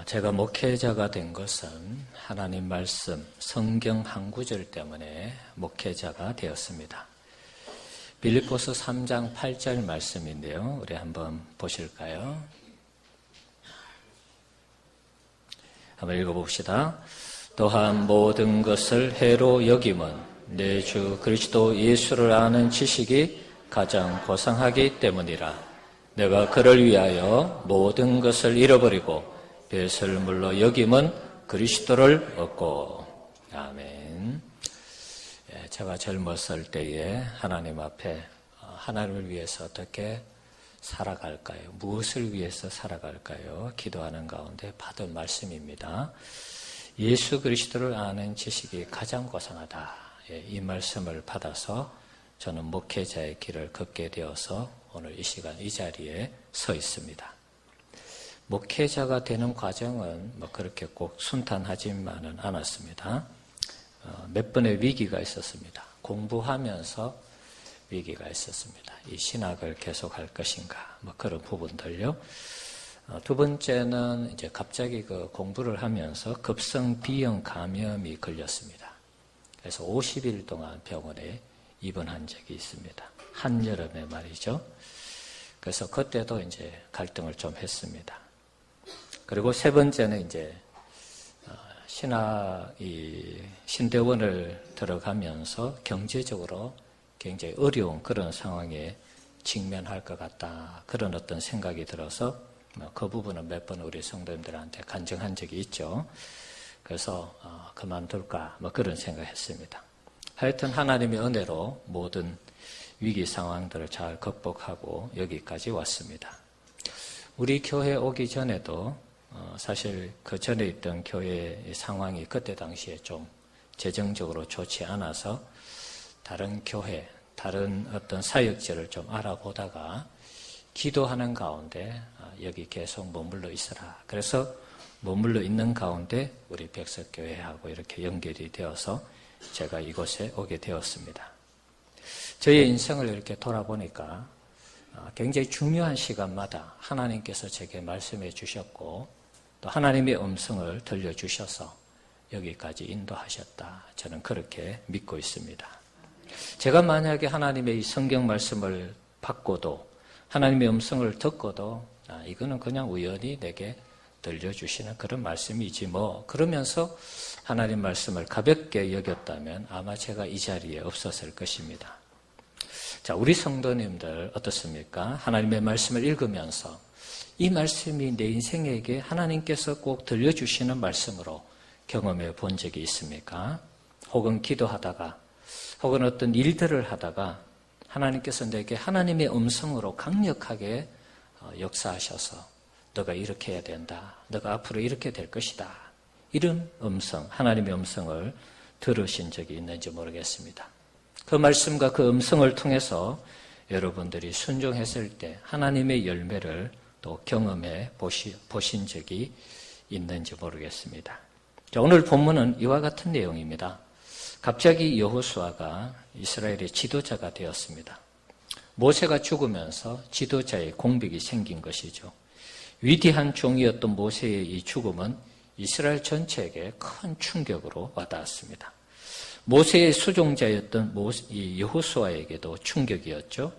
제가 목회자가 된 것은 하나님 말씀, 성경 한 구절 때문에 목회자가 되었습니다. 빌립보서 3장 8절 말씀인데요. 우리 한번 보실까요? 한번 읽어봅시다. 또한 모든 것을 해로 여김은 내 주 그리스도 예수를 아는 지식이 가장 고상하기 때문이라. 내가 그를 위하여 모든 것을 잃어버리고 뱃을 물러 여김은 그리스도를 얻고. 아멘. 제가 젊었을 때에 하나님 앞에 하나님을 위해서 어떻게 살아갈까요? 무엇을 위해서 살아갈까요? 기도하는 가운데 받은 말씀입니다. 예수 그리스도를 아는 지식이 가장 고상하다. 이 말씀을 받아서 저는 목회자의 길을 걷게 되어서 오늘 이 시간 이 자리에 서 있습니다. 목회자가 되는 과정은 그렇게 꼭 순탄하지만은 않았습니다. 몇 번의 위기가 있었습니다. 공부하면서 위기가 있었습니다. 이 신학을 계속할 것인가, 그런 부분들요. 두 번째는 이제 갑자기 그 공부를 하면서 급성 B형 감염이 걸렸습니다. 그래서 50일 동안 병원에 입원한 적이 있습니다. 한여름에 말이죠. 그래서 그때도 이제 갈등을 좀 했습니다. 그리고 세 번째는 이제 신대원을 들어가면서 경제적으로 굉장히 어려운 그런 상황에 직면할 것 같다. 그런 어떤 생각이 들어서 그 부분은 몇 번 우리 성도님들한테 간증한 적이 있죠. 그래서 그만둘까 그런 생각했습니다. 하여튼 하나님의 은혜로 모든 위기 상황들을 잘 극복하고 여기까지 왔습니다. 우리 교회 오기 전에도 사실 그 전에 있던 교회의 상황이 그때 당시에 좀 재정적으로 좋지 않아서 다른 교회, 다른 어떤 사역지를 좀 알아보다가 기도하는 가운데 여기 계속 머물러 있어라. 그래서 머물러 있는 가운데 우리 백석교회하고 이렇게 연결이 되어서 제가 이곳에 오게 되었습니다. 저의 인생을 이렇게 돌아보니까 굉장히 중요한 시간마다 하나님께서 제게 말씀해 주셨고 또 하나님의 음성을 들려주셔서 여기까지 인도하셨다. 저는 그렇게 믿고 있습니다. 제가 만약에 하나님의 이 성경 말씀을 받고도 하나님의 음성을 듣고도 이거는 그냥 우연히 내게 들려주시는 그런 말씀이지 그러면서 하나님 말씀을 가볍게 여겼다면 아마 제가 이 자리에 없었을 것입니다. 자, 우리 성도님들 어떻습니까? 하나님의 말씀을 읽으면서 이 말씀이 내 인생에게 하나님께서 꼭 들려주시는 말씀으로 경험해 본 적이 있습니까? 혹은 기도하다가 혹은 어떤 일들을 하다가 하나님께서 내게 하나님의 음성으로 강력하게 역사하셔서 너가 이렇게 해야 된다. 너가 앞으로 이렇게 될 것이다. 이런 음성, 하나님의 음성을 들으신 적이 있는지 모르겠습니다. 그 말씀과 그 음성을 통해서 여러분들이 순종했을 때 하나님의 열매를 또 경험해 보신 적이 있는지 모르겠습니다. 자, 오늘 본문은 이와 같은 내용입니다. 갑자기 여호수아가 이스라엘의 지도자가 되었습니다. 모세가 죽으면서 지도자의 공백이 생긴 것이죠. 위대한 종이었던 모세의 이 죽음은 이스라엘 전체에게 큰 충격으로 와닿았습니다. 모세의 수종자였던 이 여호수아에게도 충격이었죠.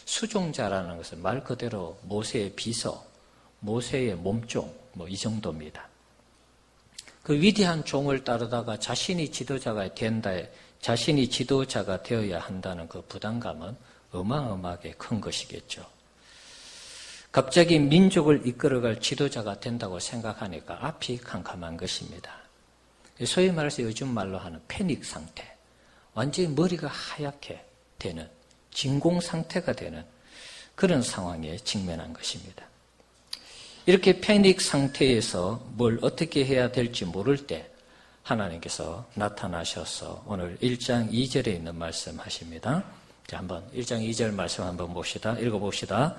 수종자라는 것은 말 그대로 모세의 비서, 모세의 몸종 이 정도입니다. 그 위대한 종을 따르다가 자신이 지도자가 되어야 한다는 그 부담감은 어마어마하게 큰 것이겠죠. 갑자기 민족을 이끌어갈 지도자가 된다고 생각하니까 앞이 캄캄한 것입니다. 소위 말해서 요즘 말로 하는 패닉 상태, 완전히 머리가 하얗게 되는, 진공 상태가 되는 그런 상황에 직면한 것입니다. 이렇게 패닉 상태에서 뭘 어떻게 해야 될지 모를 때 하나님께서 나타나셔서 오늘 1장 2절에 있는 말씀 하십니다. 자, 한번 1장 2절 말씀 한번 봅시다. 읽어봅시다.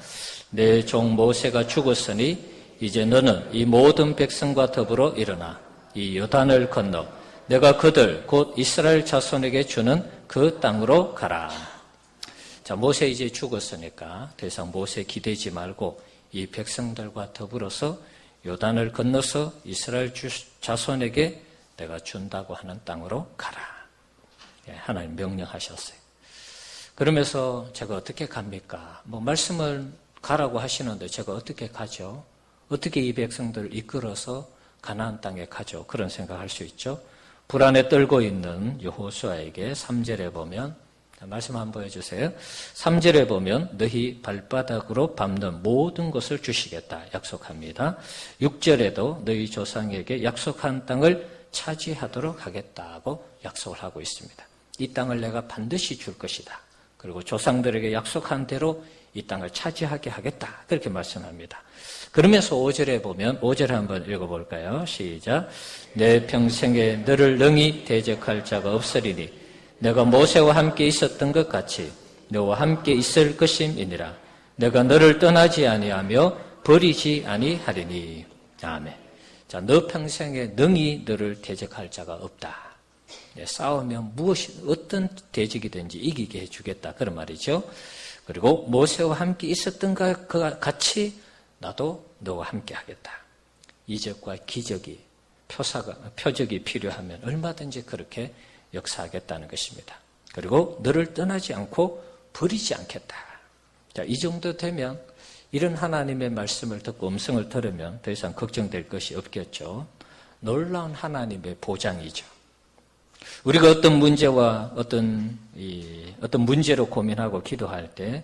내 종 모세가 죽었으니 이제 너는 이 모든 백성과 더불어 일어나 이 요단을 건너 내가 그들 곧 이스라엘 자손에게 주는 그 땅으로 가라. 자, 모세 이제 죽었으니까 더 이상 모세 기대지 말고 이 백성들과 더불어서 요단을 건너서 이스라엘 자손에게 내가 준다고 하는 땅으로 가라. 하나님 명령하셨어요. 그러면서 제가 어떻게 갑니까? 말씀을 가라고 하시는데 제가 어떻게 가죠? 어떻게 이 백성들을 이끌어서 가나안 땅에 가죠? 그런 생각할 수 있죠. 불안에 떨고 있는 여호수아에게 3절에 보면, 말씀 한번 보여주세요. 3절에 보면 너희 발바닥으로 밟는 모든 것을 주시겠다 약속합니다. 6절에도 너희 조상에게 약속한 땅을 차지하도록 하겠다고 약속을 하고 있습니다. 이 땅을 내가 반드시 줄 것이다. 그리고 조상들에게 약속한 대로 이 땅을 차지하게 하겠다. 그렇게 말씀합니다. 그러면서 5절에 보면 5절 한번 읽어볼까요? 시작. 내 평생에 너를 능히 대적할 자가 없으리니 내가 모세와 함께 있었던 것 같이 너와 함께 있을 것임이니라. 내가 너를 떠나지 아니하며 버리지 아니하리니. 아멘. 자, 너 평생에 능히 너를 대적할 자가 없다. 싸우면 어떤 대적이든지 이기게 해주겠다. 그런 말이죠. 그리고 모세와 함께 있었던 것 같이 나도 너와 함께 하겠다. 이적과 기적이, 표적이 필요하면 얼마든지 그렇게 역사하겠다는 것입니다. 그리고 너를 떠나지 않고 버리지 않겠다. 자, 이 정도 되면 이런 하나님의 말씀을 듣고 음성을 들으면 더 이상 걱정될 것이 없겠죠. 놀라운 하나님의 보장이죠. 우리가 어떤 문제와 어떤 문제로 고민하고 기도할 때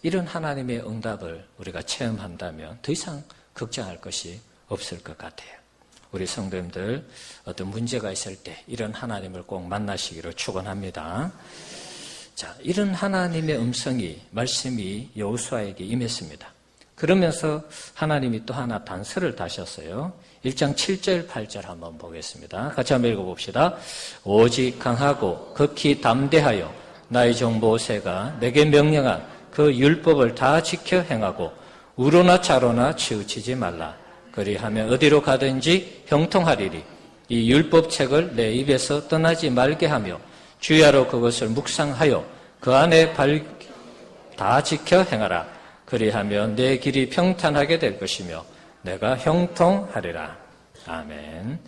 이런 하나님의 응답을 우리가 체험한다면 더 이상 걱정할 것이 없을 것 같아요. 우리 성도님들 어떤 문제가 있을 때 이런 하나님을 꼭 만나시기를 축원합니다. 자, 이런 하나님의 말씀이 여호수아에게 임했습니다. 그러면서 하나님이 또 하나 단서를 다셨어요. 1장 7절 8절 한번 보겠습니다. 같이 한번 읽어봅시다. 오직 강하고 극히 담대하여 나의 종 모세가 내게 명령한 그 율법을 다 지켜 행하고 우로나 차로나 치우치지 말라. 그리하면 어디로 가든지 형통하리니 이 율법책을 내 입에서 떠나지 말게 하며 주야로 그것을 묵상하여 그 안에 다 지켜 행하라. 그리하면 내 길이 평탄하게 될 것이며 내가 형통하리라. 아멘.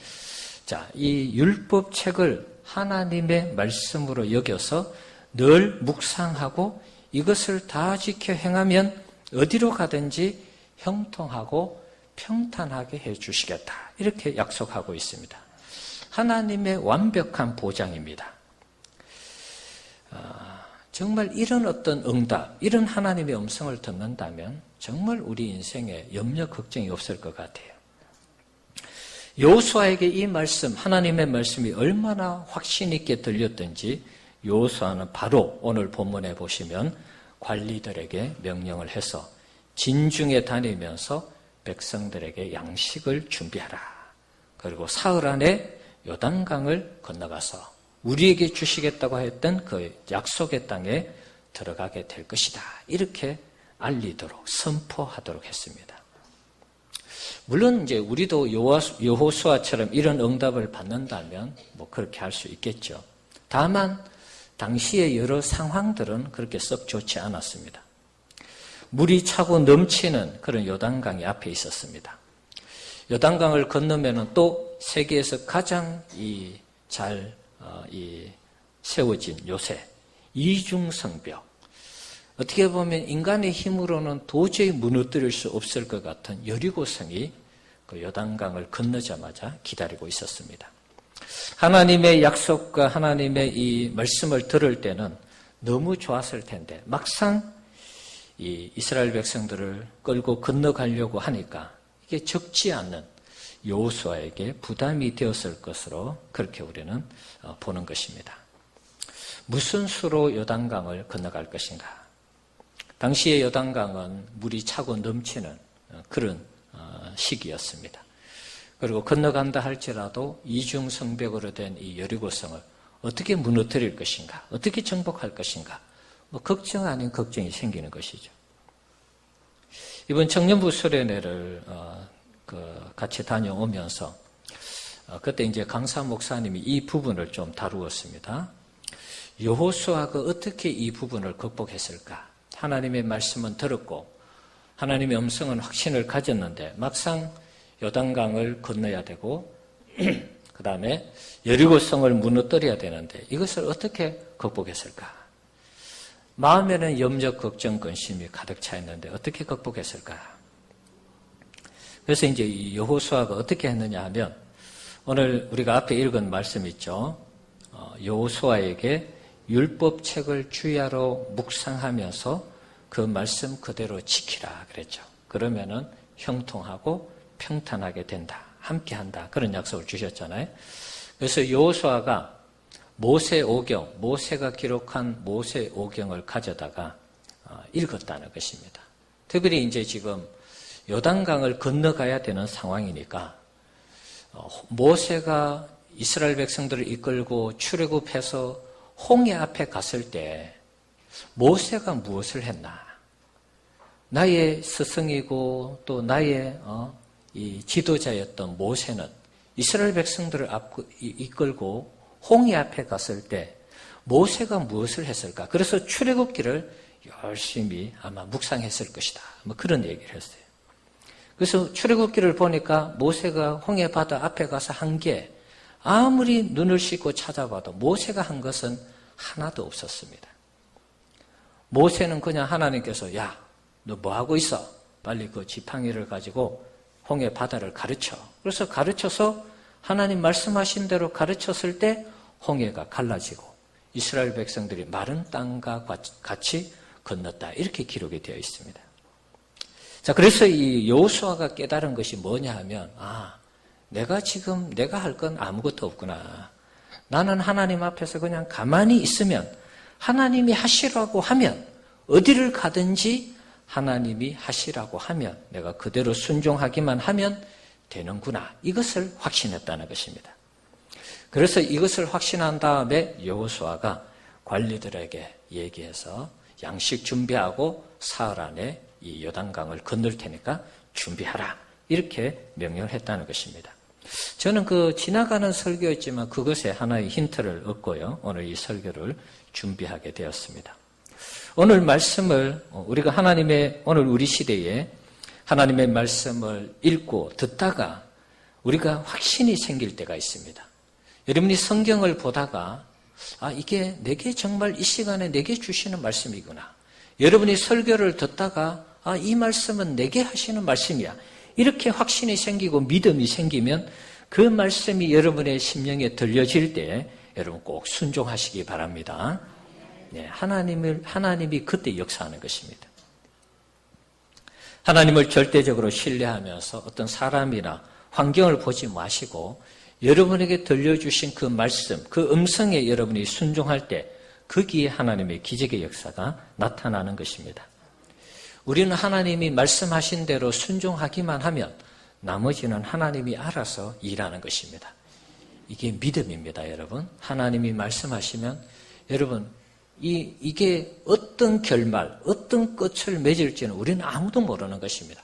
자, 이 율법책을 하나님의 말씀으로 여겨서 늘 묵상하고 이것을 다 지켜 행하면 어디로 가든지 형통하고 평탄하게 해주시겠다. 이렇게 약속하고 있습니다. 하나님의 완벽한 보장입니다. 정말 이런 어떤 응답, 이런 하나님의 음성을 듣는다면 정말 우리 인생에 염려, 걱정이 없을 것 같아요. 여호수아에게 이 말씀, 하나님의 말씀이 얼마나 확신 있게 들렸던지 여호수아는 바로 오늘 본문에 보시면 관리들에게 명령을 해서 진중에 다니면서 백성들에게 양식을 준비하라. 그리고 사흘 안에 요단강을 건너가서 우리에게 주시겠다고 했던 그 약속의 땅에 들어가게 될 것이다. 이렇게 알리도록 선포하도록 했습니다. 물론 이제 우리도 여호수아처럼 이런 응답을 받는다면 그렇게 할 수 있겠죠. 다만 당시의 여러 상황들은 그렇게 썩 좋지 않았습니다. 물이 차고 넘치는 그런 요단강이 앞에 있었습니다. 요단강을 건너면은 또 세계에서 가장 잘 세워진 요새 이중성벽, 어떻게 보면 인간의 힘으로는 도저히 무너뜨릴 수 없을 것 같은 여리고성이 그 요단강을 건너자마자 기다리고 있었습니다. 하나님의 약속과 하나님의 이 말씀을 들을 때는 너무 좋았을 텐데 막상 이 이스라엘 백성들을 끌고 건너가려고 하니까 이게 적지 않는 여호수아에게 부담이 되었을 것으로 그렇게 우리는 보는 것입니다. 무슨 수로 요단강을 건너갈 것인가? 당시의 요단강은 물이 차고 넘치는 그런 시기였습니다. 그리고 건너간다 할지라도 이중성벽으로 된 이 여리고성을 어떻게 무너뜨릴 것인가? 어떻게 정복할 것인가? 걱정 아닌 걱정이 생기는 것이죠. 이번 청년부 수련회를 같이 다녀오면서 그때 이제 강사 목사님이 이 부분을 좀 다루었습니다. 여호수아가 어떻게 이 부분을 극복했을까? 하나님의 말씀은 들었고 하나님의 음성은 확신을 가졌는데 막상 요단강을 건너야 되고 그 다음에 여리고성을 무너뜨려야 되는데 이것을 어떻게 극복했을까? 마음에는 염려, 걱정, 근심이 가득 차 있는데 어떻게 극복했을까? 그래서 이제 이 여호수아가 어떻게 했느냐 하면 오늘 우리가 앞에 읽은 말씀 있죠. 여호수아에게 율법책을 주야로 묵상하면서 그 말씀 그대로 지키라 그랬죠. 그러면은 형통하고 평탄하게 된다. 함께한다. 그런 약속을 주셨잖아요. 그래서 여호수아가 모세오경, 모세가 기록한 모세오경을 가져다가 읽었다는 것입니다. 특별히 이제 지금 요단강을 건너가야 되는 상황이니까 모세가 이스라엘 백성들을 이끌고 출애굽해서 홍해 앞에 갔을 때 모세가 무엇을 했나? 나의 스승이고 또 나의 이 지도자였던 모세는 이스라엘 백성들을 이끌고 홍해 앞에 갔을 때 모세가 무엇을 했을까? 그래서 출애굽기를 열심히 아마 묵상했을 것이다. 뭐 그런 얘기를 했어요. 그래서 출애굽기를 보니까 모세가 홍해 바다 앞에 가서 한 게 아무리 눈을 씻고 찾아봐도 모세가 한 것은 하나도 없었습니다. 모세는 그냥 하나님께서 야, 너 뭐 하고 있어? 빨리 그 지팡이를 가지고 홍해 바다를 가르쳐. 그래서 가르쳐서 하나님 말씀하신 대로 가르쳤을 때 홍해가 갈라지고 이스라엘 백성들이 마른 땅과 같이 건넜다. 이렇게 기록이 되어 있습니다. 자, 그래서 이 여호수아가 깨달은 것이 뭐냐 하면 내가 할 건 아무것도 없구나. 나는 하나님 앞에서 그냥 가만히 있으면 하나님이 하시라고 하면 어디를 가든지 하나님이 하시라고 하면 내가 그대로 순종하기만 하면 되는구나. 이것을 확신했다는 것입니다. 그래서 이것을 확신한 다음에 여호수아가 관리들에게 얘기해서 양식 준비하고 사흘 안에 이 요단강을 건널 테니까 준비하라. 이렇게 명령을 했다는 것입니다. 저는 그 지나가는 설교였지만 그것에 하나의 힌트를 얻고요. 오늘 이 설교를 준비하게 되었습니다. 오늘 말씀을 우리가 오늘 우리 시대에 하나님의 말씀을 읽고 듣다가 우리가 확신이 생길 때가 있습니다. 여러분이 성경을 보다가 이게 내게 정말 이 시간에 내게 주시는 말씀이구나. 여러분이 설교를 듣다가 이 말씀은 내게 하시는 말씀이야. 이렇게 확신이 생기고 믿음이 생기면 그 말씀이 여러분의 심령에 들려질 때 여러분 꼭 순종하시기 바랍니다. 네, 하나님이 그때 역사하는 것입니다. 하나님을 절대적으로 신뢰하면서 어떤 사람이나 환경을 보지 마시고 여러분에게 들려주신 그 말씀, 그 음성에 여러분이 순종할 때 거기에 하나님의 기적의 역사가 나타나는 것입니다. 우리는 하나님이 말씀하신 대로 순종하기만 하면 나머지는 하나님이 알아서 일하는 것입니다. 이게 믿음입니다, 여러분. 하나님이 말씀하시면 여러분 이게 어떤 결말, 어떤 끝을 맺을지는 우리는 아무도 모르는 것입니다.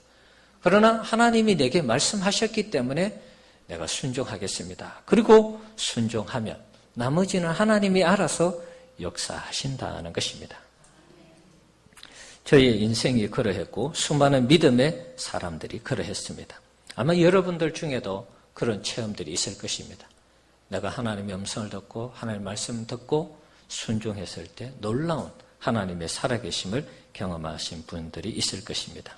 그러나 하나님이 내게 말씀하셨기 때문에 내가 순종하겠습니다. 그리고 순종하면 나머지는 하나님이 알아서 역사하신다는 것입니다. 저의 인생이 그러했고 수많은 믿음의 사람들이 그러했습니다. 아마 여러분들 중에도 그런 체험들이 있을 것입니다. 내가 하나님의 음성을 듣고 하나님의 말씀을 듣고 순종했을 때 놀라운 하나님의 살아계심을 경험하신 분들이 있을 것입니다.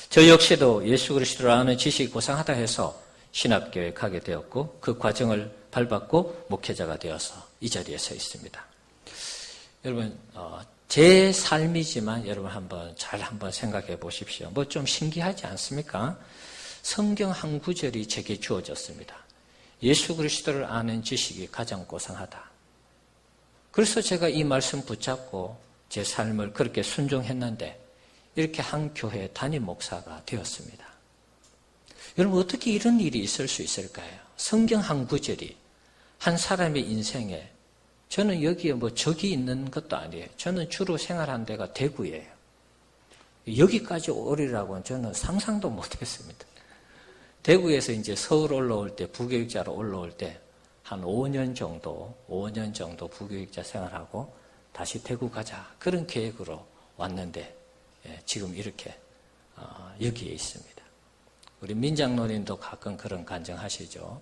저 역시도 예수 그리스도를 아는 지식이 고상하다 해서 신학교에 가게 되었고 그 과정을 밟았고 목회자가 되어서 이 자리에 서 있습니다. 여러분 제 삶이지만 여러분 한번 생각해 보십시오. 뭐 좀 신기하지 않습니까? 성경 한 구절이 제게 주어졌습니다. 예수 그리스도를 아는 지식이 가장 고상하다. 그래서 제가 이 말씀 붙잡고 제 삶을 그렇게 순종했는데 이렇게 한 교회 담임 목사가 되었습니다. 여러분 어떻게 이런 일이 있을 수 있을까요? 성경 한 구절이 한 사람의 인생에 저는 여기에 뭐 적이 있는 것도 아니에요. 저는 주로 생활한 데가 대구예요. 여기까지 오리라고는 저는 상상도 못했습니다. 대구에서 이제 서울 올라올 때 부교육자로 올라올 때 한 5년 정도 부교육자 생활하고 다시 대구 가자 그런 계획으로 왔는데 지금 이렇게 여기에 있습니다. 우리 민장노님도 가끔 그런 간증하시죠.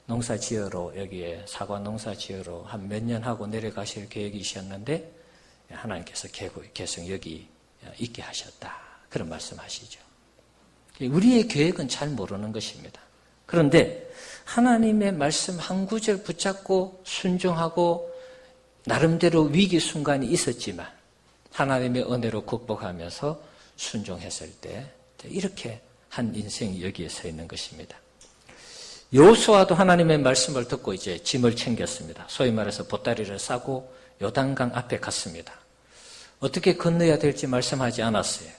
농사 지으러 여기에 사과 농사 지으러 한 몇 년 하고 내려가실 계획이셨는데 하나님께서 계속 여기 있게 하셨다. 그런 말씀하시죠. 우리의 계획은 잘 모르는 것입니다. 그런데 하나님의 말씀 한 구절 붙잡고 순종하고 나름대로 위기 순간이 있었지만 하나님의 은혜로 극복하면서 순종했을 때 이렇게 한 인생이 여기에 서 있는 것입니다. 여호수아도 하나님의 말씀을 듣고 이제 짐을 챙겼습니다. 소위 말해서 보따리를 싸고 요단강 앞에 갔습니다. 어떻게 건너야 될지 말씀하지 않았어요.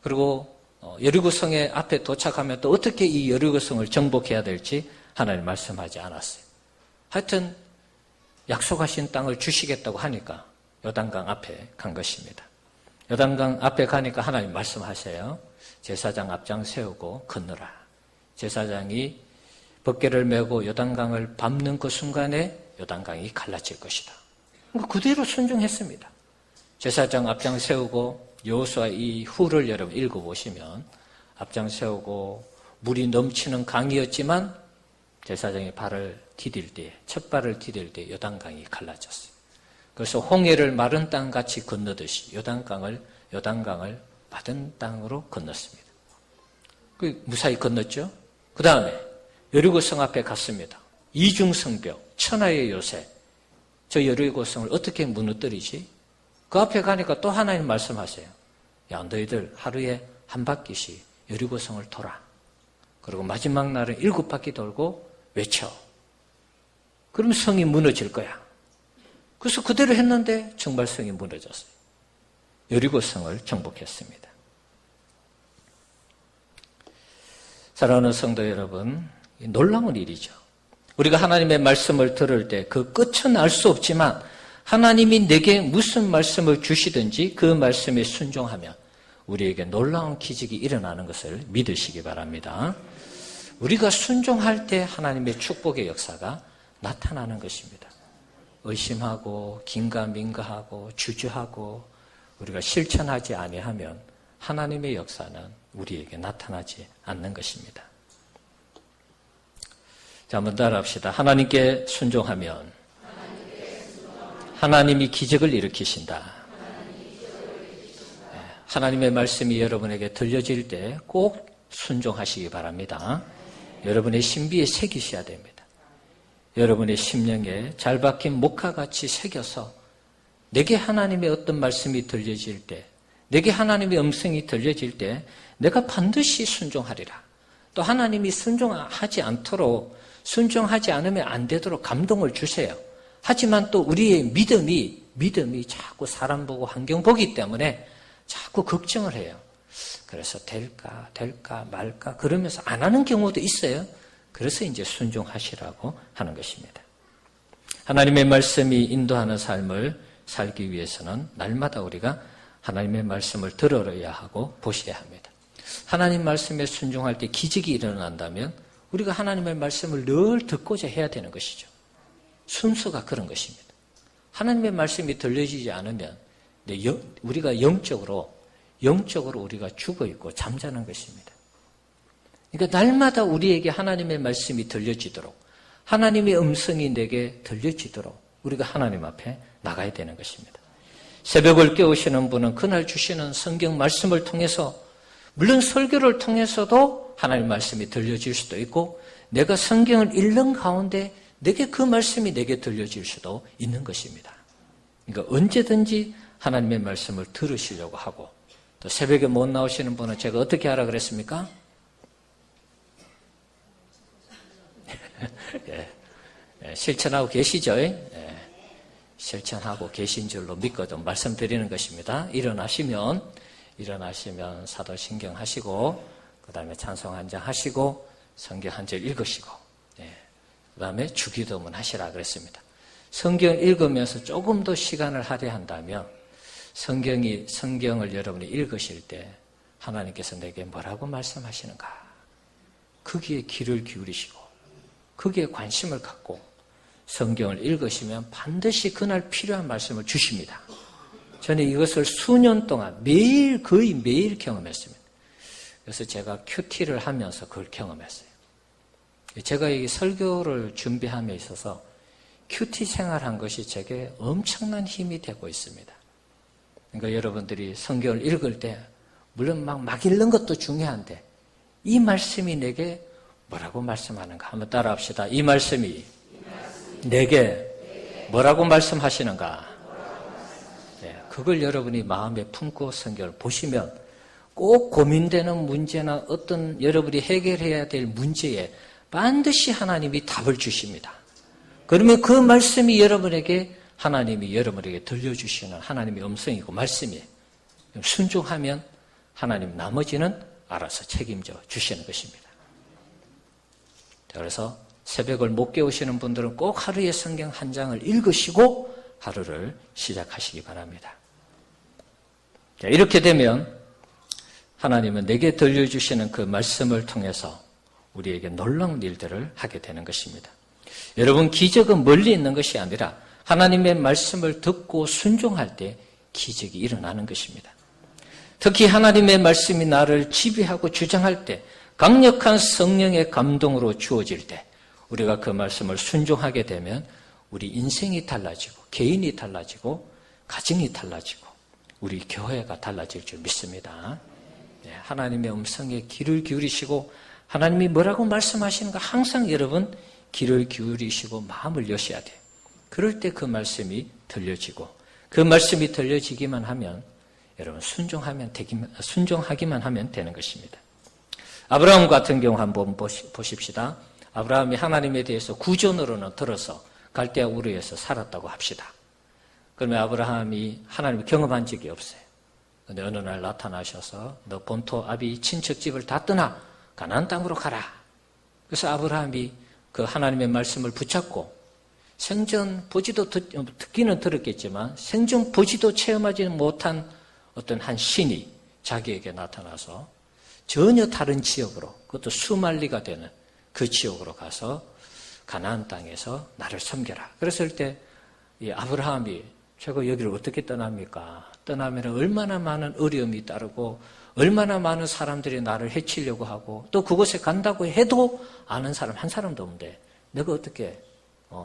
그리고 여리고성의 앞에 도착하면 또 어떻게 이 여리고성을 정복해야 될지 하나님 말씀하지 않았어요. 하여튼 약속하신 땅을 주시겠다고 하니까 요단강 앞에 간 것입니다. 요단강 앞에 가니까 하나님 말씀하세요. 제사장 앞장 세우고 건너라. 제사장이 벗개를 메고 요단강을 밟는 그 순간에 요단강이 갈라질 것이다. 그대로 순종했습니다. 제사장 앞장 세우고 여호수아 이 후를 여러분 읽어보시면 앞장 세우고 물이 넘치는 강이었지만 제사장이 발을 디딜 때, 첫 발을 디딜 때 요단강이 갈라졌어요. 그래서 홍해를 마른 땅같이 건너듯이 요단강을 마른 땅으로 건넜습니다. 무사히 건넜죠. 그 다음에 여리고성 앞에 갔습니다. 이중성벽, 천하의 요새. 저 여리고성을 어떻게 무너뜨리지? 그 앞에 가니까 또 하나님 말씀하세요. 야, 너희들 하루에 한 바퀴씩 여리고성을 돌아. 그리고 마지막 날은 7바퀴 돌고 외쳐. 그럼 성이 무너질 거야. 그래서 그대로 했는데 정말 성이 무너졌어요. 여리고성을 정복했습니다. 사랑하는 성도 여러분, 놀라운 일이죠. 우리가 하나님의 말씀을 들을 때 그 끝은 알 수 없지만 하나님이 내게 무슨 말씀을 주시든지 그 말씀에 순종하면 우리에게 놀라운 기적이 일어나는 것을 믿으시기 바랍니다. 우리가 순종할 때 하나님의 축복의 역사가 나타나는 것입니다. 의심하고 긴가민가하고 주저하고 우리가 실천하지 아니하면 하나님의 역사는 우리에게 나타나지 않는 것입니다. 자, 한번 따라합시다. 하나님께 순종하면 하나님이 기적을 일으키신다. 하나님의 말씀이 여러분에게 들려질 때 꼭 순종하시기 바랍니다. 여러분의 신비에 새기셔야 됩니다. 여러분의 심령에 잘 박힌 목화같이 새겨서 내게 하나님의 어떤 말씀이 들려질 때, 내게 하나님의 음성이 들려질 때 내가 반드시 순종하리라. 또 하나님이 순종하지 않도록, 순종하지 않으면 안 되도록 감동을 주세요. 하지만 또 우리의 믿음이 자꾸 사람 보고 환경 보기 때문에 자꾸 걱정을 해요. 그래서 될까 말까 그러면서 안 하는 경우도 있어요. 그래서 이제 순종하시라고 하는 것입니다. 하나님의 말씀이 인도하는 삶을 살기 위해서는 날마다 우리가 하나님의 말씀을 들어야 하고 보셔야 합니다. 하나님 말씀에 순종할 때 기적이 일어난다면 우리가 하나님의 말씀을 늘 듣고자 해야 되는 것이죠. 순서가 그런 것입니다. 하나님의 말씀이 들려지지 않으면 우리가 영적으로 우리가 죽어있고 잠자는 것입니다. 그러니까 날마다 우리에게 하나님의 말씀이 들려지도록, 하나님의 음성이 내게 들려지도록 우리가 하나님 앞에 나가야 되는 것입니다. 새벽을 깨우시는 분은 그날 주시는 성경 말씀을 통해서, 물론 설교를 통해서도 하나님 말씀이 들려질 수도 있고, 내가 성경을 읽는 가운데 내게 그 말씀이 내게 들려질 수도 있는 것입니다. 그러니까 언제든지 하나님의 말씀을 들으시려고 하고, 또 새벽에 못 나오시는 분은 제가 어떻게 하라 그랬습니까? 예, 실천하고 계시죠? 실천하고 계신 줄로 믿거든 말씀드리는 것입니다. 일어나시면 사도신경 하시고, 그 다음에 찬송 한 장 하시고, 성경 한 절 읽으시고, 그 다음에 주기도문 하시라 그랬습니다. 성경을 읽으면서 조금 더 시간을 할애한다면 성경을 여러분이 읽으실 때 하나님께서 내게 뭐라고 말씀하시는가? 거기에 귀를 기울이시고 거기에 관심을 갖고 성경을 읽으시면 반드시 그날 필요한 말씀을 주십니다. 저는 이것을 수년 동안 거의 매일 경험했습니다. 그래서 제가 큐티를 하면서 그걸 경험했어요. 제가 이 설교를 준비함에 있어서 큐티 생활한 것이 제게 엄청난 힘이 되고 있습니다. 그러니까 여러분들이 성경을 읽을 때 물론 막 읽는 것도 중요한데 이 말씀이 내게 뭐라고 말씀하는가 한번 따라합시다. 이 말씀이 내게 뭐라고 말씀하시는가. 네, 그걸 여러분이 마음에 품고 성경을 보시면 꼭 고민되는 문제나 어떤 여러분이 해결해야 될 문제에 반드시 하나님이 답을 주십니다. 그러면 그 말씀이 여러분에게 하나님이 여러분에게 들려주시는 하나님의 음성이고 말씀이에요. 순종하면 하나님 나머지는 알아서 책임져 주시는 것입니다. 그래서 새벽을 못 깨우시는 분들은 꼭 하루에 성경 한 장을 읽으시고 하루를 시작하시기 바랍니다. 자, 이렇게 되면 하나님은 내게 들려주시는 그 말씀을 통해서 우리에게 놀라운 일들을 하게 되는 것입니다. 여러분, 기적은 멀리 있는 것이 아니라 하나님의 말씀을 듣고 순종할 때 기적이 일어나는 것입니다. 특히 하나님의 말씀이 나를 지배하고 주장할 때 강력한 성령의 감동으로 주어질 때 우리가 그 말씀을 순종하게 되면 우리 인생이 달라지고 개인이 달라지고 가정이 달라지고 우리 교회가 달라질 줄 믿습니다. 하나님의 음성에 귀를 기울이시고 하나님이 뭐라고 말씀하시는가 항상 여러분 귀를 기울이시고 마음을 여셔야 돼요. 그럴 때 그 말씀이 들려지고 그 말씀이 들려지기만 하면 여러분 순종하기만 하면 되는 것입니다. 아브라함 같은 경우 한번 보십시다. 아브라함이 하나님에 대해서 구전으로는 들어서 갈대아 우르에서 살았다고 합시다. 그러면 아브라함이 하나님을 경험한 적이 없어요. 그런데 어느 날 나타나셔서 너 본토 아비 친척집을 다 떠나 가나안 땅으로 가라. 그래서 아브라함이 그 하나님의 말씀을 붙잡고 생전 보지도 듣기는 들었겠지만 생전 보지도 체험하지 못한 어떤 한 신이 자기에게 나타나서 전혀 다른 지역으로 그것도 수만리가 되는 그 지역으로 가서 가나안 땅에서 나를 섬겨라. 그랬을 때 이 아브라함이 제가 여기를 어떻게 떠납니까? 떠나면 얼마나 많은 어려움이 따르고 얼마나 많은 사람들이 나를 해치려고 하고 또 그곳에 간다고 해도 아는 사람 한 사람도 없는데 내가 어떻게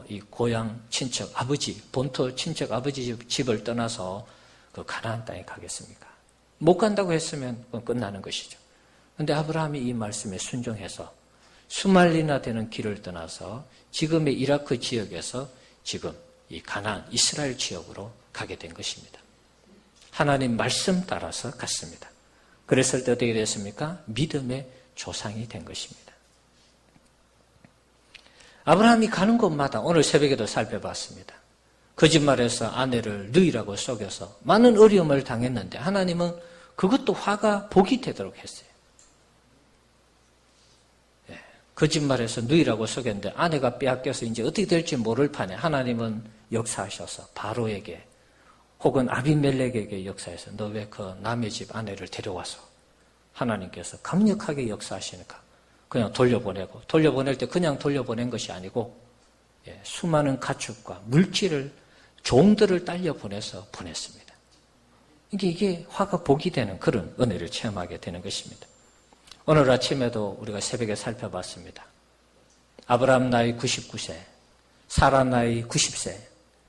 이 고향 친척 아버지 본토 친척 아버지 집을 떠나서 그 가나안 땅에 가겠습니까? 못 간다고 했으면 그건 끝나는 것이죠. 그런데 아브라함이 이 말씀에 순종해서 수말리나 되는 길을 떠나서 지금의 이라크 지역에서 지금 이 가나안 이스라엘 지역으로 가게 된 것입니다. 하나님 말씀 따라서 갔습니다. 그랬을 때 어떻게 됐습니까? 믿음의 조상이 된 것입니다. 아브라함이 가는 곳마다 오늘 새벽에도 살펴봤습니다. 거짓말해서 아내를 너희라고 속여서 많은 어려움을 당했는데 하나님은 그것도 화가 복이 되도록 했어요. 거짓말해서 너희라고 속였는데 아내가 빼앗겨서 이제 어떻게 될지 모를 판에 하나님은 역사하셔서 바로에게 혹은 아비멜렉에게 역사해서 너 왜 그 남의 집 아내를 데려와서 하나님께서 강력하게 역사하시니까 그냥 돌려보낼 때 그냥 돌려보낸 것이 아니고 수많은 가축과 물질을 종들을 딸려 보내서 보냈습니다. 이게 화가 복이 되는 그런 은혜를 체험하게 되는 것입니다. 오늘 아침에도 우리가 새벽에 살펴봤습니다. 아브라함 나이 99세, 사라 나이 90세,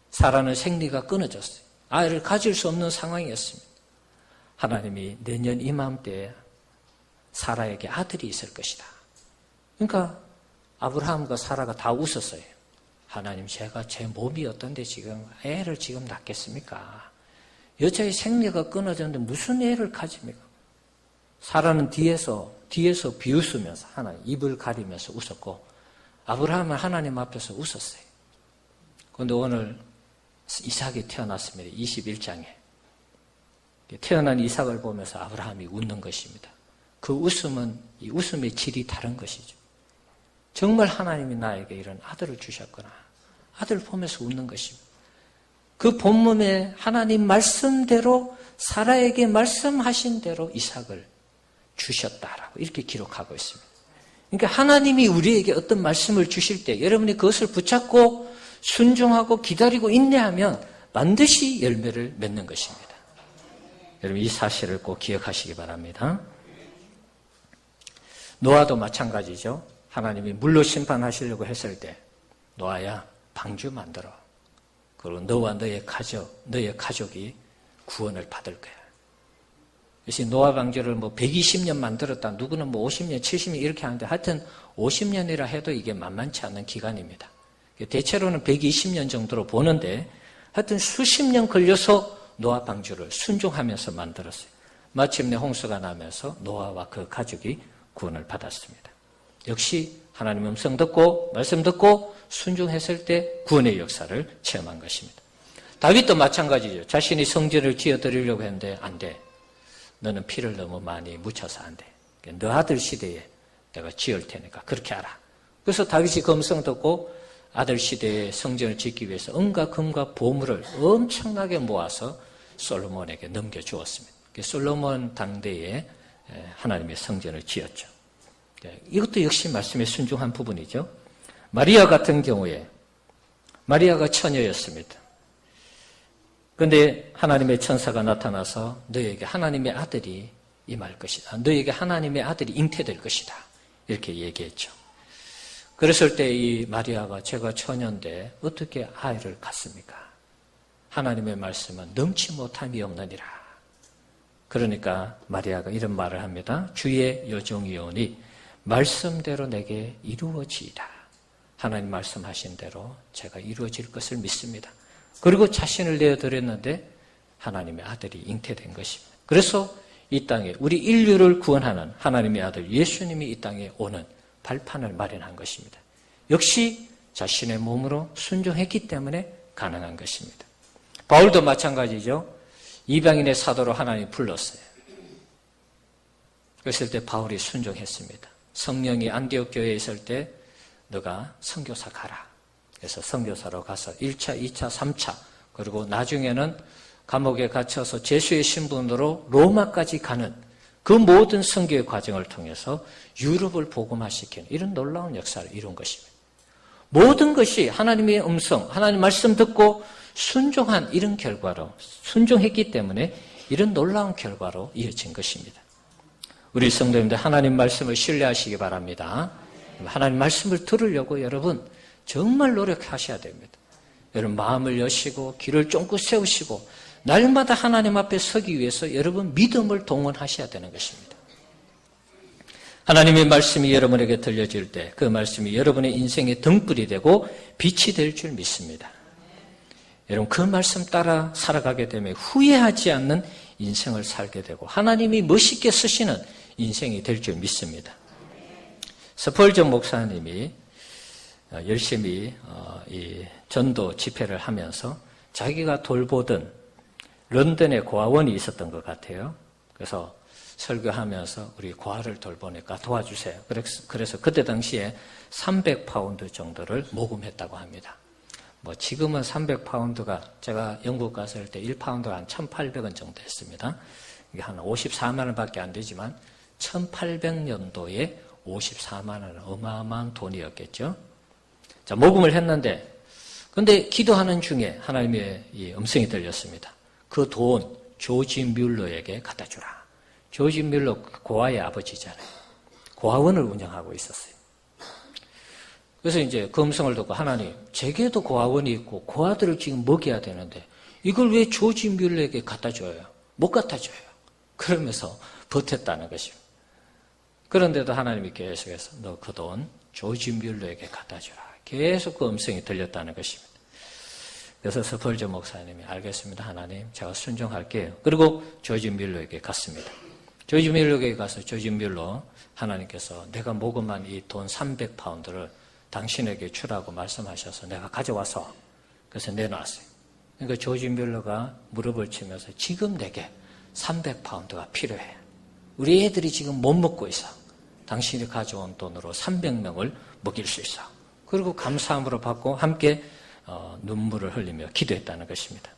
사라는 생리가 끊어졌어요. 아이를 가질 수 없는 상황이었습니다. 하나님이 내년 이맘때에 사라에게 아들이 있을 것이다. 그러니까 아브라함과 사라가 다 웃었어요. 하나님 제가 제 몸이 어떤데 지금 애를 지금 낳겠습니까? 여자의 생리가 끊어졌는데 무슨 애를 가집니까? 사라는 뒤에서 비웃으면서 하나님 입을 가리면서 웃었고 아브라함은 하나님 앞에서 웃었어요. 그런데 오늘 이삭이 태어났습니다. 21장에. 태어난 이삭을 보면서 아브라함이 웃는 것입니다. 그 웃음은 이 웃음의 질이 다른 것이죠. 정말 하나님이 나에게 이런 아들을 주셨구나. 아들을 보면서 웃는 것입니다. 그 본문에 하나님 말씀대로 사라에게 말씀하신 대로 이삭을 주셨다라고 이렇게 기록하고 있습니다. 그러니까 하나님이 우리에게 어떤 말씀을 주실 때 여러분이 그것을 붙잡고 순종하고 기다리고 인내하면 반드시 열매를 맺는 것입니다. 여러분 이 사실을 꼭 기억하시기 바랍니다. 노아도 마찬가지죠. 하나님이 물로 심판하시려고 했을 때 노아야 방주 만들어. 그리고 너와 너의 가족이 구원을 받을 거야. 그래서 노아 방주를 120년 만들었다. 누구는 50년, 70년 이렇게 하는데 하여튼 50년이라 해도 이게 만만치 않은 기간입니다. 대체로는 120년 정도로 보는데 하여튼 수십 년 걸려서 노아 방주를 순종하면서 만들었어요. 마침내 홍수가 나면서 노아와 그 가족이 구원을 받았습니다. 역시 하나님 음성 듣고 말씀 듣고 순종했을 때 구원의 역사를 체험한 것입니다. 다윗도 마찬가지죠. 자신이 성전을 지어드리려고 했는데 안 돼. 너는 피를 너무 많이 묻혀서 안 돼. 너 아들 시대에 내가 지을 테니까 그렇게 하라. 그래서 다윗이 그 음성 듣고 아들 시대에 성전을 짓기 위해서 은과 금과 보물을 엄청나게 모아서 솔로몬에게 넘겨주었습니다. 솔로몬 당대에 하나님의 성전을 지었죠. 이것도 역시 말씀에 순종한 부분이죠. 마리아 같은 경우에 마리아가 처녀였습니다. 그런데 하나님의 천사가 나타나서 너에게 하나님의 아들이 임할 것이다. 너에게 하나님의 아들이 잉태될 것이다. 이렇게 얘기했죠. 그랬을 때 이 마리아가 제가 처녀인데 어떻게 아이를 갖습니까? 하나님의 말씀은 넘치 못함이 없느니라. 그러니까 마리아가 이런 말을 합니다. 주의 여종이오니 말씀대로 내게 이루어지이다. 하나님 말씀하신 대로 제가 이루어질 것을 믿습니다. 그리고 자신을 내어드렸는데 하나님의 아들이 잉태된 것입니다. 그래서 이 땅에 우리 인류를 구원하는 하나님의 아들 예수님이 이 땅에 오는 발판을 마련한 것입니다. 역시 자신의 몸으로 순종했기 때문에 가능한 것입니다. 바울도 마찬가지죠. 이방인의 사도로 하나님이 불렀어요. 그랬을 때 바울이 순종했습니다. 성령이 안디옥 교회에 있을 때 너가 선교사 가라. 그래서 선교사로 가서 1차, 2차, 3차 그리고 나중에는 감옥에 갇혀서 제수의 신분으로 로마까지 가는 그 모든 선교의 과정을 통해서 유럽을 복음화시키는 이런 놀라운 역사를 이룬 것입니다. 모든 것이 하나님의 음성, 하나님 말씀 듣고 순종한 이런 결과로 순종했기 때문에 이런 놀라운 결과로 이어진 것입니다. 우리 성도님들 하나님 말씀을 신뢰하시기 바랍니다. 하나님 말씀을 들으려고 여러분 정말 노력하셔야 됩니다. 여러분 마음을 여시고 길을 쫑긋 세우시고 날마다 하나님 앞에 서기 위해서 여러분 믿음을 동원하셔야 되는 것입니다. 하나님의 말씀이 여러분에게 들려질 때 그 말씀이 여러분의 인생의 등불이 되고 빛이 될 줄 믿습니다. 여러분 그 말씀 따라 살아가게 되면 후회하지 않는 인생을 살게 되고 하나님이 멋있게 쓰시는 인생이 될 줄 믿습니다. 스펄전 목사님이 열심히 이 전도 집회를 하면서 자기가 돌보던 런던에 고아원이 있었던 것 같아요. 그래서 설교하면서 우리 고아를 돌보니까 도와주세요. 그래서 그때 당시에 300파운드 정도를 모금했다고 합니다. 지금은 300파운드가 제가 영국 갔을 때 1파운드가 한 1,800원 정도 했습니다. 이게 한 54만 원밖에 안 되지만 1800년도에 54만 원은 어마어마한 돈이었겠죠. 자, 모금을 했는데 근데 기도하는 중에 하나님의 이 음성이 들렸습니다. 그 돈 조지 뮬러에게 갖다 주라. 조지 뮬러 고아의 아버지잖아요. 고아원을 운영하고 있었어요. 그래서 이제 그 음성을 듣고 하나님, 제게도 고아원이 있고 고아들을 지금 먹여야 되는데 이걸 왜 조지 뮬러에게 갖다 줘요? 못 갖다 줘요. 그러면서 버텼다는 것입니다. 그런데도 하나님이 계속해서 너 그 돈 조지 뮬러에게 갖다 주라. 계속 그 음성이 들렸다는 것입니다. 그래서 스펄전 목사님이 알겠습니다. 하나님 제가 순종할게요. 그리고 조지 뮬러에게 갔습니다. 조지 뮬러에게 가서 조지 뮬러 하나님께서 내가 모금한 이 돈 300파운드를 당신에게 주라고 말씀하셔서 내가 가져와서 그래서 내놨어요. 그러니까 조지 뮬러가 무릎을 치면서 지금 내게 300파운드가 필요해. 우리 애들이 지금 못 먹고 있어. 당신이 가져온 돈으로 300명을 먹일 수 있어. 그리고 감사함으로 받고 함께 눈물을 흘리며 기도했다는 것입니다.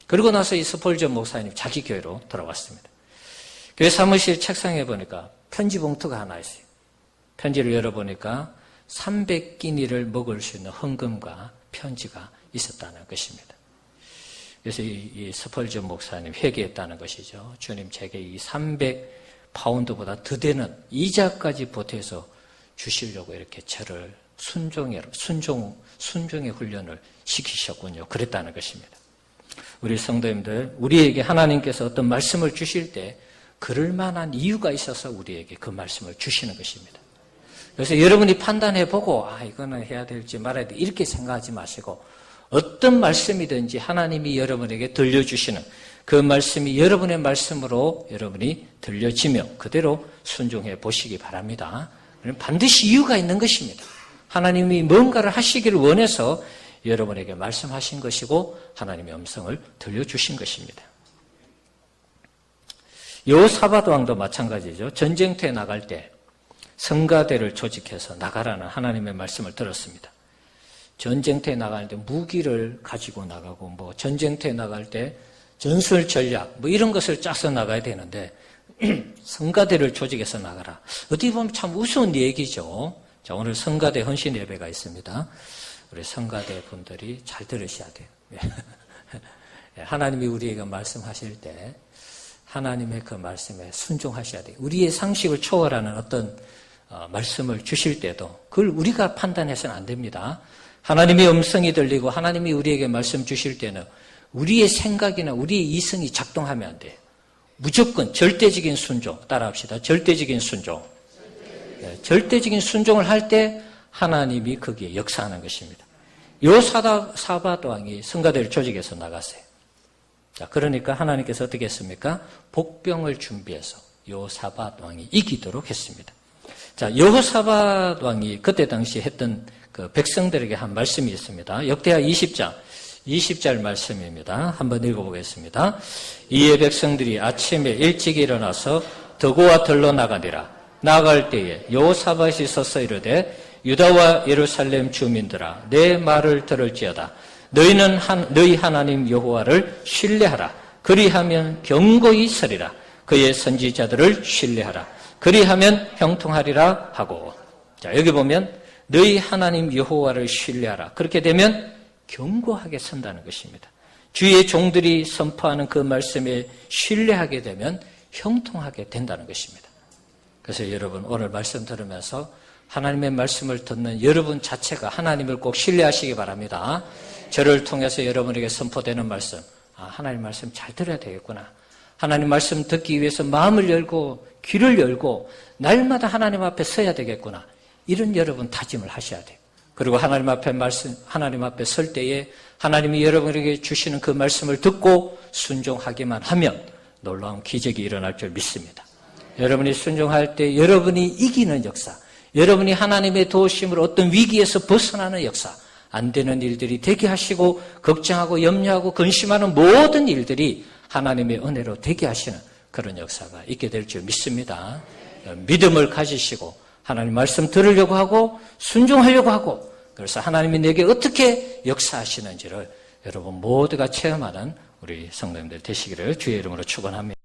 그리고 나서 이 스펄전 목사님 자기 교회로 돌아왔습니다. 교회 사무실 책상에 보니까 편지 봉투가 하나 있어요. 편지를 열어보니까 300끼니를 먹을 수 있는 헌금과 편지가 있었다는 것입니다. 그래서 이 스펄전 목사님 회개했다는 것이죠. 주님 제게 이 300 파운드보다 더 되는 이자까지 보태서 주시려고 이렇게 저를 순종의 훈련을 시키셨군요. 그랬다는 것입니다. 우리 성도님들, 우리에게 하나님께서 어떤 말씀을 주실 때 그럴 만한 이유가 있어서 우리에게 그 말씀을 주시는 것입니다. 그래서 여러분이 판단해보고 이거는 해야 될지 말아야 될지 이렇게 생각하지 마시고 어떤 말씀이든지 하나님이 여러분에게 들려주시는 그 말씀이 여러분의 말씀으로 여러분이 들려지며 그대로 순종해 보시기 바랍니다. 반드시 이유가 있는 것입니다. 하나님이 뭔가를 하시기를 원해서 여러분에게 말씀하신 것이고 하나님의 음성을 들려주신 것입니다. 여호사밧 왕도 마찬가지죠. 전쟁터에 나갈 때 성가대를 조직해서 나가라는 하나님의 말씀을 들었습니다. 전쟁터에 나가는데 무기를 가지고 나가고 전쟁터에 나갈 때 전술 전략 이런 것을 짜서 나가야 되는데 성가대를 조직해서 나가라. 어떻게 보면 참 우스운 얘기죠. 자, 오늘 성가대 헌신 예배가 있습니다. 우리 성가대 분들이 잘 들으셔야 돼요. 하나님이 우리에게 말씀하실 때 하나님의 그 말씀에 순종하셔야 돼요. 우리의 상식을 초월하는 어떤 말씀을 주실 때도 그걸 우리가 판단해서는 안 됩니다. 하나님의 음성이 들리고 하나님이 우리에게 말씀 주실 때는 우리의 생각이나 우리의 이성이 작동하면 안 돼요. 무조건 절대적인 순종, 따라합시다. 절대적인 순종. 절대적인 순종을 할 때 하나님이 거기에 역사하는 것입니다. 여호사밧 왕이 성가대를 조직해서 나갔어요. 자, 그러니까 하나님께서 어떻게 했습니까? 복병을 준비해서 여호사밧 왕이 이기도록 했습니다. 자, 여호사밧 왕이 그때 당시 했던 그 백성들에게 한 말씀이 있습니다. 역대하 20장 20절 말씀입니다. 한번 읽어보겠습니다. 이에 백성들이 아침에 일찍 일어나서 더고와 들러 나가니라. 나갈 때에 여호사밧이 서서 이르되 유다와 예루살렘 주민들아 내 말을 들을지어다. 너희는 너희 하나님 여호와를 신뢰하라. 그리하면 견고히 서리라. 그의 선지자들을 신뢰하라. 그리하면 형통하리라 하고. 자, 여기 보면 너희 하나님 여호와를 신뢰하라. 그렇게 되면 견고하게 선다는 것입니다. 주의 종들이 선포하는 그 말씀에 신뢰하게 되면 형통하게 된다는 것입니다. 그래서 여러분 오늘 말씀 들으면서 하나님의 말씀을 듣는 여러분 자체가 하나님을 꼭 신뢰하시기 바랍니다. 저를 통해서 여러분에게 선포되는 말씀, 하나님 말씀 잘 들어야 되겠구나. 하나님 말씀 듣기 위해서 마음을 열고 귀를 열고 날마다 하나님 앞에 서야 되겠구나. 이런 여러분 다짐을 하셔야 돼요. 그리고 하나님 앞에 설 때에 하나님이 여러분에게 주시는 그 말씀을 듣고 순종하기만 하면 놀라운 기적이 일어날 줄 믿습니다. 여러분이 순종할 때 여러분이 이기는 역사, 여러분이 하나님의 도우심으로 어떤 위기에서 벗어나는 역사, 안 되는 일들이 되게 하시고 걱정하고 염려하고 근심하는 모든 일들이 하나님의 은혜로 되게 하시는 그런 역사가 있게 될 줄 믿습니다. 믿음을 가지시고 하나님 말씀 들으려고 하고 순종하려고 하고 그래서 하나님이 내게 어떻게 역사하시는지를 여러분 모두가 체험하는 우리 성도님들 되시기를 주의 이름으로 축원합니다.